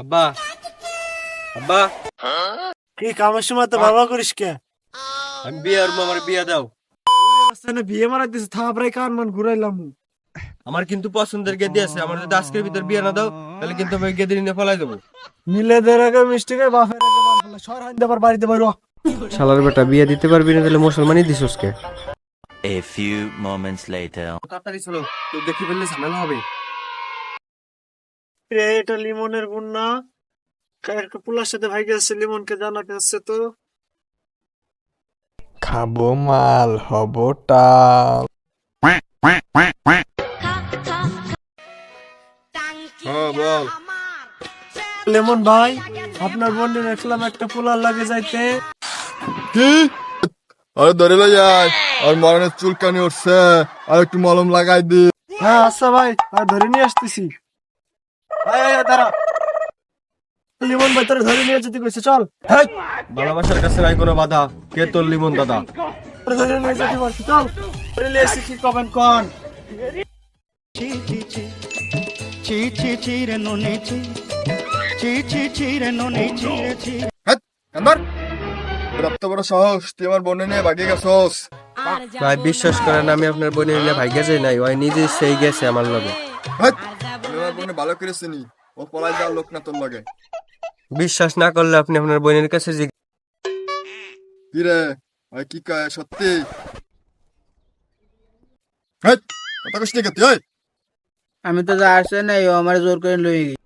আব্বা আব্বা কি কামের সময় তো বাবা করিস কে? আমি বিয়ে আর আমার বিয়ে দাও। বিয়ে মারা দিছে থাপড়াই কান মান ঘুরাইলাম। আমার কিন্তু পছন্দের গেদি আছে, আমার যদি আজকের ভিতর বিয়ে না দাও তাহলে কিন্তু আমি গেদি নিয়ে ফেলাই দেবো। মিলে দের আগে মিষ্টি খাই বাপের আগে বাল ফেলে সর হাইন দেবার বাড়িতে বাইরো। শালার বেটা বিয়ে দিতে পারবি না তাহলে মুসলমানই দিছস কে? A few moments later. তাড়াতাড়ি চলো, তো দেখি ফেললে ঝামেলা হবে। রে এটা লিমনের গুণ না? একটা পুলার সাথে ভাই গেছে, লিমনকে জানাতে হচ্ছে তো। খাবো মাল হব টাল। হ্যাঁ বল। লেমন ভাই, আপনার বন্ধু দেখলাম একটা পুলার লাগে যাইতে। কি? আরে ধরে লো যাই, আর মরণের চুলকানি উঠছে, আর একটু মলম লাগাই দি। হ্যাঁ আচ্ছা ভাই, আর ধরে নিয়ে আসতেছি। দাঁড়া, লিমন ভাই তোর ধরে নিয়ে যেতে কইছে, চল। হেই, ভালোবাসার কাছে নাই কোনো বাধা। কে তোর লিমন দাদা? তোর ধরে নিয়ে যেতে বলছি, চল। ধরে নিয়ে এসে কি কমেন্ট কর। কান্দার এত বড় সাহস, তুই আমার বোনে নিয়ে ভাগিয়ে গেছস। ভাই বিশ্বাস করেন, আমি আপনার বোনের নিয়ে ভাইগা যাই নাই, ওই নিজে সেই গেছে আমার লগে। আমি আমার বোনে ভালো করে চিনি, ও পলাই যাওয়ার লোক না তোর লগে। বিশ্বাস না করলে আপনি আপনার বোনের কাছে কি রে, ওই কি কয় সত্যি? হেই, কথা কইছিস নাকি তুই? আমি তো যা আসছে নাই, ও আমার জোর করে লই গেছে।